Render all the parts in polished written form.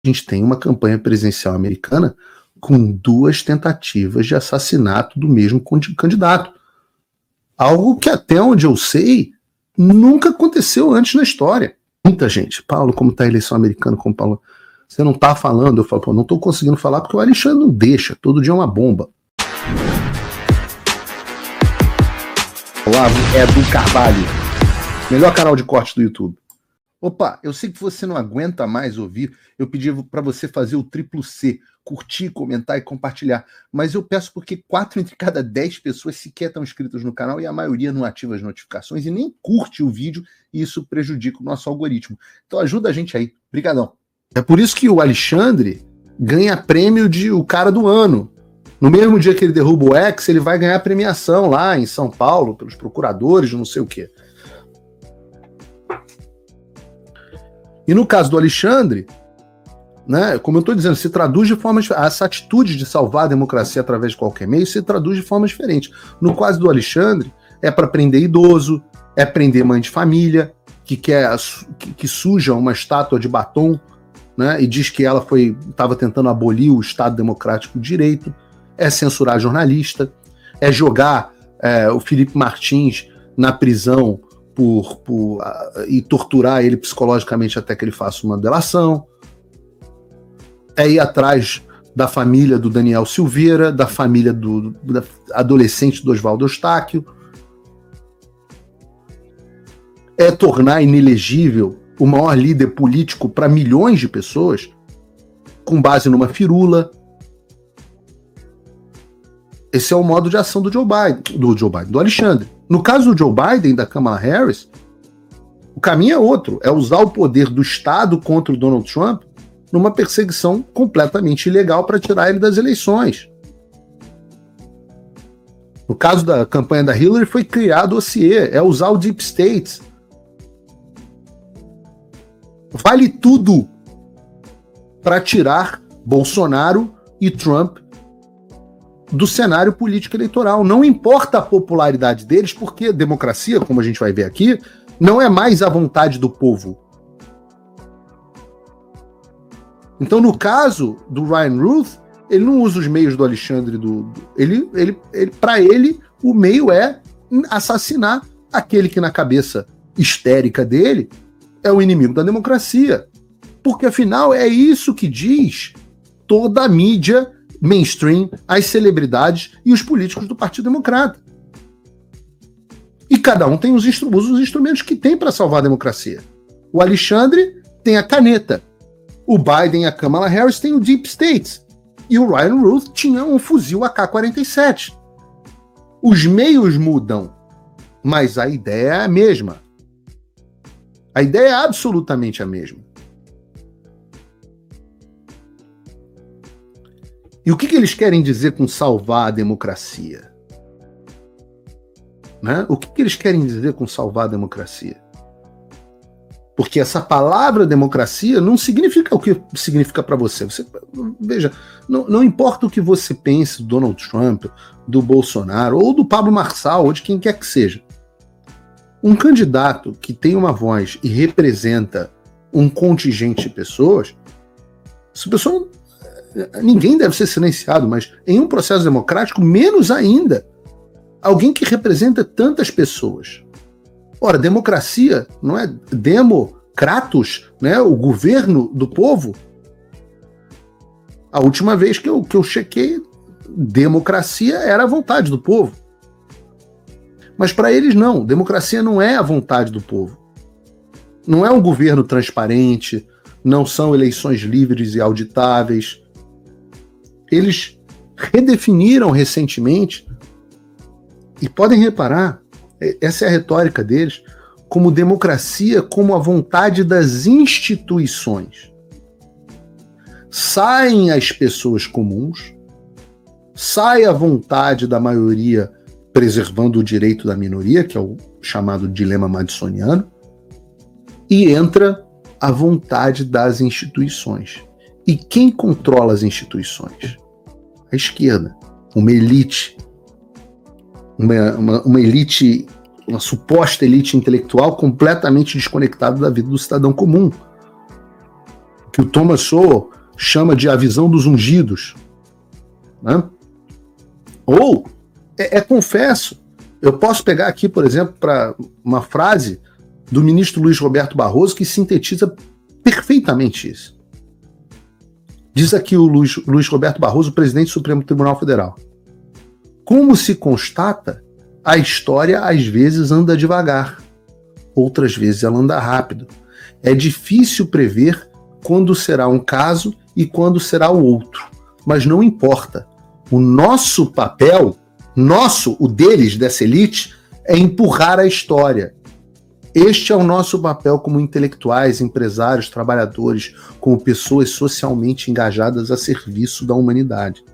a gente tem uma campanha presidencial americana com 2 tentativas de assassinato do mesmo candidato. Algo que, até onde eu sei, nunca aconteceu antes na história. Muita gente. Paulo, como está a eleição americana? Como Paulo, você não está falando? Eu falo, não estou conseguindo falar porque o Alexandre não deixa. Todo dia é uma bomba. Olá, Edu Carvalho. Melhor canal de corte do YouTube. Opa, eu sei que você não aguenta mais ouvir. Eu pedi para você fazer o triplo C. Curtir, comentar e compartilhar. Mas eu peço porque 4 entre cada 10 pessoas sequer estão inscritas no canal e a maioria não ativa as notificações e nem curte o vídeo, e isso prejudica o nosso algoritmo. Então ajuda a gente aí. Obrigadão. É por isso que o Alexandre ganha prêmio de o cara do ano. No mesmo dia que ele derruba o X, ele vai ganhar premiação lá em São Paulo, pelos procuradores, não sei o quê. E no caso do Alexandre, né, como eu estou dizendo, se traduz de forma diferente. Essa atitude de salvar a democracia através de qualquer meio se traduz de forma diferente. No caso do Alexandre, é para prender idoso, é prender mãe de família, que suja uma estátua de batom, né, e diz que ela estava tentando abolir o Estado Democrático de Direito, é censurar jornalista, é jogar o Felipe Martins na prisão e torturar ele psicologicamente até que ele faça uma delação, é ir atrás da família do Daniel Silveira, da família da adolescente do Oswaldo Eustáquio, é tornar inelegível o maior líder político para milhões de pessoas com base numa firula. Esse é o modo de ação do do Alexandre. No caso do Joe Biden e da Kamala Harris, o caminho é outro, é usar o poder do Estado contra o Donald Trump numa perseguição completamente ilegal para tirar ele das eleições. No caso da campanha da Hillary, foi criado o dossiê, é usar o Deep State. Vale tudo para tirar Bolsonaro e Trump do cenário político eleitoral. Não importa a popularidade deles, porque democracia, como a gente vai ver aqui, não é mais a vontade do povo. Então, no caso do Ryan Ruth, ele não usa os meios do Alexandre. Para ele, o meio é assassinar aquele que, na cabeça histérica dele, é o inimigo da democracia. Porque, afinal, é isso que diz toda a mídia mainstream, as celebridades e os políticos do Partido Democrata. E cada um tem usa os instrumentos que tem para salvar a democracia. O Alexandre tem a caneta. O Biden e a Kamala Harris têm o Deep State. E o Ryan Ruth tinha um fuzil AK-47. Os meios mudam, mas a ideia é a mesma. A ideia é absolutamente a mesma. E o que eles querem dizer com salvar a democracia? Né? O que eles querem dizer com salvar a democracia? Porque essa palavra democracia não significa o que significa para você. Veja, não importa o que você pense do Donald Trump, do Bolsonaro, ou do Pablo Marçal, ou de quem quer que seja. Um candidato que tem uma voz e representa um contingente de pessoas, essa pessoa, ninguém deve ser silenciado, mas em um processo democrático, menos ainda, alguém que representa tantas pessoas. Ora, democracia não é democratos, né? O governo do povo. A última vez que eu chequei, democracia era a vontade do povo. Mas para eles não, democracia não é a vontade do povo. Não é um governo transparente, não são eleições livres e auditáveis. Eles redefiniram recentemente, e podem reparar, essa é a retórica deles, como democracia, como a vontade das instituições. Saem as pessoas comuns, sai a vontade da maioria preservando o direito da minoria, que é o chamado dilema madisoniano, e entra a vontade das instituições. E quem controla as instituições? A esquerda, uma elite, uma elite, uma suposta elite intelectual completamente desconectada da vida do cidadão comum. que o Thomas Sowell chama de a visão dos ungidos, né? Ou, confesso, eu posso pegar aqui, por exemplo, para uma frase do ministro Luiz Roberto Barroso que sintetiza perfeitamente isso. Diz aqui o Luiz Roberto Barroso, presidente do Supremo Tribunal Federal: como se constata, a história às vezes anda devagar, outras vezes ela anda rápido. É difícil prever quando será um caso e quando será o outro, mas não importa. O nosso papel, o deles, dessa elite, é empurrar a história. Este é o nosso papel como intelectuais, empresários, trabalhadores, como pessoas socialmente engajadas a serviço da humanidade.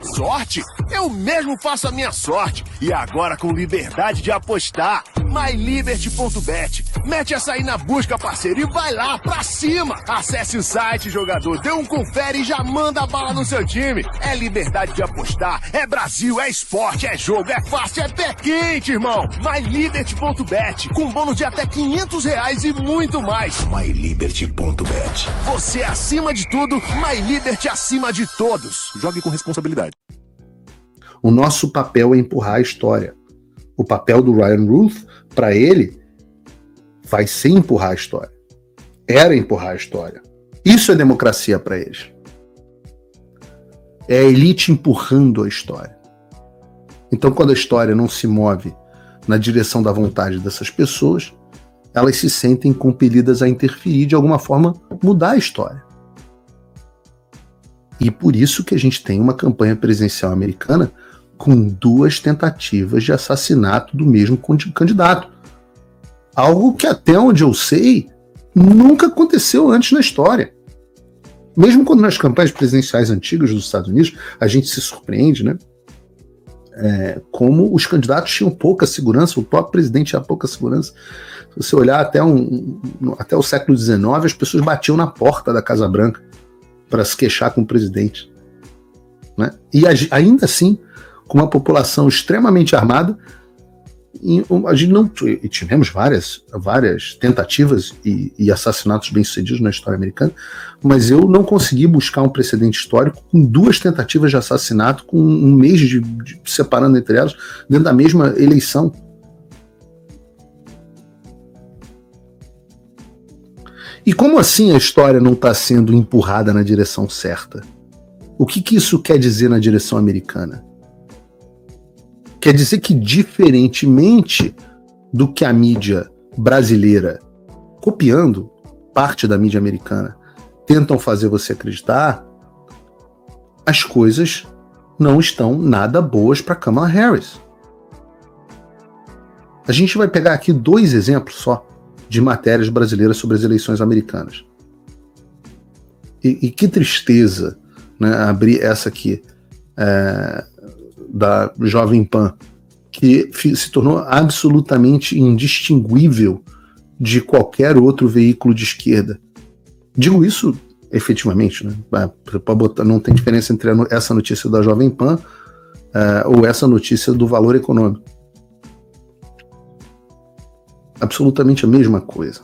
Sorte? Eu mesmo faço a minha sorte. E agora com liberdade de apostar. MyLiberty.bet. Mete essa aí na busca, parceiro, e vai lá pra cima. Acesse o site, jogador, dê um confere e já manda a bala no seu time. É liberdade de apostar, é Brasil, é esporte, é jogo, é fácil, é pé quente, irmão. MyLiberty.bet. Com bônus de até R$500 e muito mais. MyLiberty.bet. Você acima de tudo, MyLiberty acima de todos. Jogue com responsabilidade. O nosso papel é empurrar a história. O papel do Ryan Ruth, para ele, vai ser empurrar a história. Era empurrar a história. Isso é democracia para eles. É a elite empurrando a história. Então, quando a história não se move na direção da vontade dessas pessoas, elas se sentem compelidas a interferir, de alguma forma, mudar a história. E por isso que a gente tem uma campanha presidencial americana com 2 tentativas de assassinato do mesmo candidato. Algo que, até onde eu sei, nunca aconteceu antes na história. Mesmo quando nas campanhas presidenciais antigas dos Estados Unidos, a gente se surpreende, né? Como os candidatos tinham pouca segurança, o próprio presidente tinha pouca segurança. Se você olhar até o século XIX, as pessoas batiam na porta da Casa Branca para se queixar com o presidente, né? E ainda assim, com uma população extremamente armada, a gente não, e tivemos várias tentativas e assassinatos bem-sucedidos na história americana, mas eu não consegui buscar um precedente histórico com 2 tentativas de assassinato, com um mês de separando entre elas, dentro da mesma eleição. E como assim a história não está sendo empurrada na direção certa? O que isso quer dizer na direção americana? Quer dizer que, diferentemente do que a mídia brasileira, copiando parte da mídia americana, tentam fazer você acreditar, as coisas não estão nada boas para Kamala Harris. A gente vai pegar aqui 2 exemplos só de matérias brasileiras sobre as eleições americanas. E que tristeza, né, abrir essa aqui, da Jovem Pan, que se tornou absolutamente indistinguível de qualquer outro veículo de esquerda. Digo isso efetivamente, né? Não tem diferença entre essa notícia da Jovem Pan ou essa notícia do Valor Econômico. Absolutamente a mesma coisa.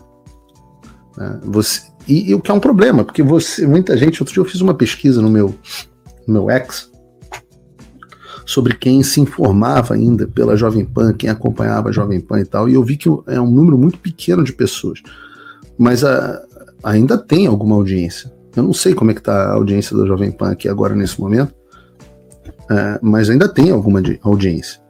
E o que é um problema, porque muita gente... Outro dia eu fiz uma pesquisa no meu ex sobre quem se informava ainda pela Jovem Pan, quem acompanhava a Jovem Pan e tal, e eu vi que é um número muito pequeno de pessoas, mas ainda tem alguma audiência. Eu não sei como é que está a audiência da Jovem Pan aqui agora nesse momento, mas ainda tem alguma audiência.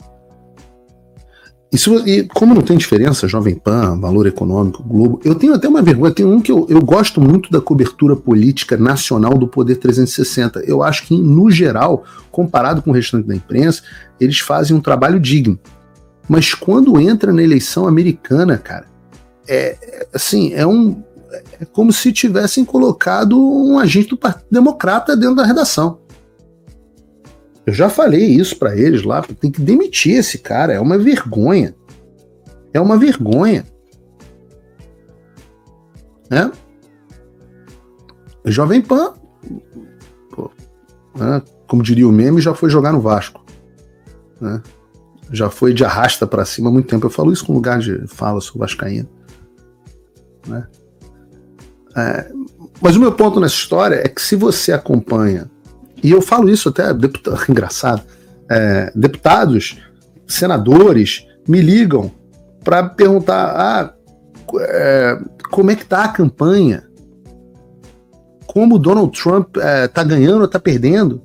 E como não tem diferença, Jovem Pan, Valor Econômico, Globo, eu tenho até uma vergonha, tem um que eu gosto muito da cobertura política nacional do Poder 360. Eu acho que, no geral, comparado com o restante da imprensa, eles fazem um trabalho digno. Mas quando entra na eleição americana, cara, é como se tivessem colocado um agente do Partido Democrata dentro da redação. Eu já falei isso pra eles lá, tem que demitir esse cara, é uma vergonha. É uma vergonha. Jovem Pan, como diria o meme, já foi jogar no Vasco. Já foi de arrasta pra cima há muito tempo. Eu falo isso com lugar de fala, sou vascaíno. Mas o meu ponto nessa história é que se você acompanha, e eu falo isso até, engraçado, deputados, senadores me ligam para perguntar como é que tá a campanha, como o Donald Trump tá ganhando ou tá perdendo.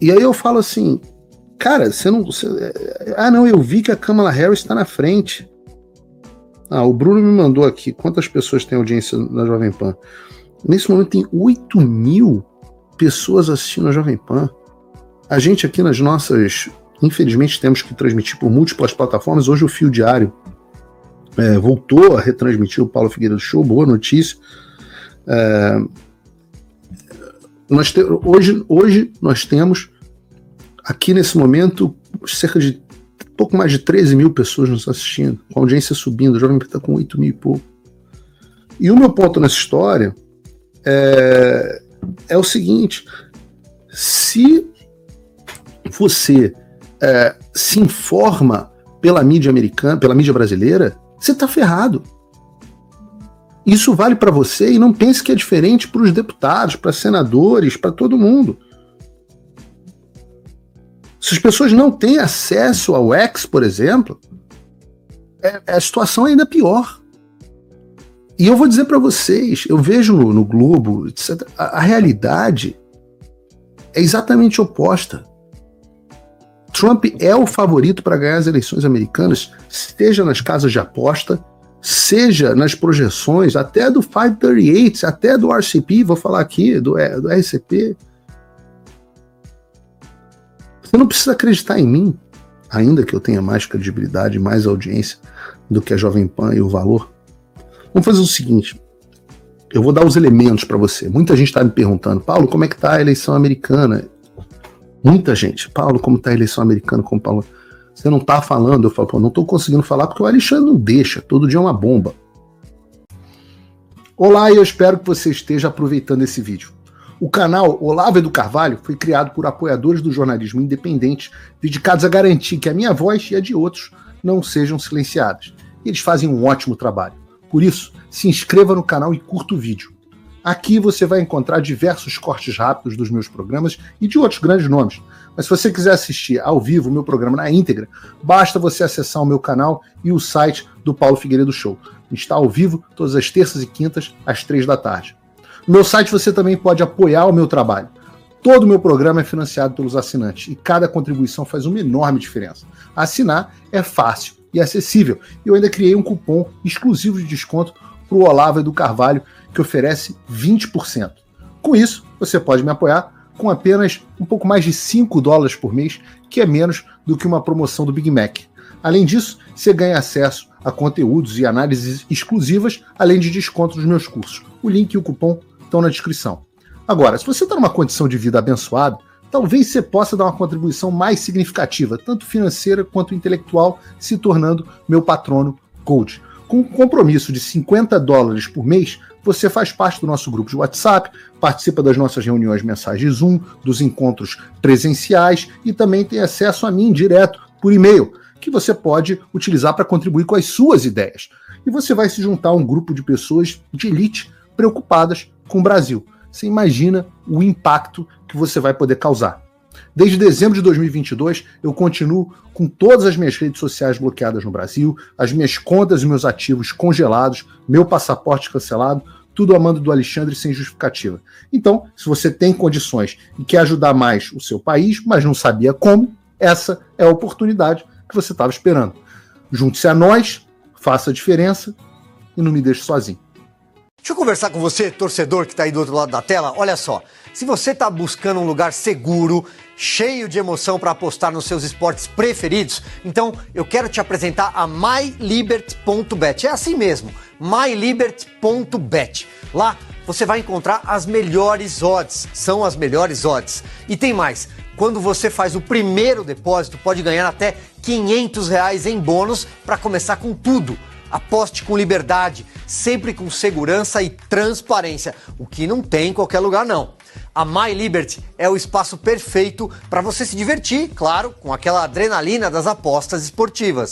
E aí eu falo assim, cara, não, eu vi que a Kamala Harris está na frente. O Bruno me mandou aqui, quantas pessoas têm audiência na Jovem Pan? Nesse momento tem 8.000 pessoas assistindo a Jovem Pan. A gente aqui nas nossas... Infelizmente temos que transmitir por múltiplas plataformas. Hoje o Fio Diário voltou a retransmitir o Paulo Figueiredo Show, boa notícia. Hoje nós temos aqui nesse momento cerca de pouco mais de 13.000 pessoas nos assistindo, com a audiência subindo, o Jovem Pan está com 8.000 e pouco. E o meu ponto nessa história é o seguinte: se você se informa pela mídia americana, pela mídia brasileira, você está ferrado. Isso vale para você, e não pense que é diferente para os deputados, para senadores, para todo mundo. Se as pessoas não têm acesso ao X, por exemplo, a situação é ainda pior. E eu vou dizer para vocês, eu vejo no Globo, etc., a realidade é exatamente oposta. Trump é o favorito para ganhar as eleições americanas, seja nas casas de aposta, seja nas projeções, até do 538, até do RCP, vou falar aqui, do RCP. Você não precisa acreditar em mim, ainda que eu tenha mais credibilidade, mais audiência do que a Jovem Pan e o Valor. Vamos fazer o seguinte, eu vou dar os elementos para você. Muita gente está me perguntando, Paulo, como é que está a eleição americana? Muita gente, Paulo, como está a eleição americana? Como Paulo, você não está falando? Eu falo, não estou conseguindo falar porque o Alexandre não deixa, todo dia é uma bomba. Olá, e eu espero que você esteja aproveitando esse vídeo. O canal Olavo do Carvalho foi criado por apoiadores do jornalismo independente, dedicados a garantir que a minha voz e a de outros não sejam silenciadas. E eles fazem um ótimo trabalho. Por isso, se inscreva no canal e curta o vídeo. Aqui você vai encontrar diversos cortes rápidos dos meus programas e de outros grandes nomes. Mas se você quiser assistir ao vivo o meu programa na íntegra, basta você acessar o meu canal e o site do Paulo Figueiredo Show. Está ao vivo todas as terças e quintas, às 3 da tarde. No meu site você também pode apoiar o meu trabalho. Todo o meu programa é financiado pelos assinantes e cada contribuição faz uma enorme diferença. Assinar é fácil e acessível. Eu ainda criei um cupom exclusivo de desconto para o Olavo do Carvalho, que oferece 20%. Com isso, você pode me apoiar com apenas um pouco mais de $5 por mês, que é menos do que uma promoção do Big Mac. Além disso, você ganha acesso a conteúdos e análises exclusivas, além de desconto nos meus cursos. O link e o cupom estão na descrição. Agora, se você está numa condição de vida abençoada, talvez você possa dar uma contribuição mais significativa, tanto financeira quanto intelectual, se tornando meu patrono Gold. Com um compromisso de $50 por mês, você faz parte do nosso grupo de WhatsApp, participa das nossas reuniões mensais de Zoom, dos encontros presenciais e também tem acesso a mim direto por e-mail, que você pode utilizar para contribuir com as suas ideias. E você vai se juntar a um grupo de pessoas de elite preocupadas com o Brasil. Você imagina o impacto que você vai poder causar. Desde dezembro de 2022, eu continuo com todas as minhas redes sociais bloqueadas no Brasil, as minhas contas e meus ativos congelados, meu passaporte cancelado, tudo a mando do Alexandre sem justificativa. Então, se você tem condições e quer ajudar mais o seu país, mas não sabia como, essa é a oportunidade que você estava esperando. Junte-se a nós, faça a diferença e não me deixe sozinho. Deixa eu conversar com você, torcedor que está aí do outro lado da tela. Olha só, se você está buscando um lugar seguro, cheio de emoção para apostar nos seus esportes preferidos, então eu quero te apresentar a MyLiberty.bet. É assim mesmo, MyLiberty.bet. Lá você vai encontrar as melhores odds, são as melhores odds. E tem mais, quando você faz o primeiro depósito, pode ganhar até R$500 em bônus para começar com tudo. Aposte com liberdade, sempre com segurança e transparência, o que não tem em qualquer lugar não. A MyLiberty é o espaço perfeito para você se divertir, claro, com aquela adrenalina das apostas esportivas.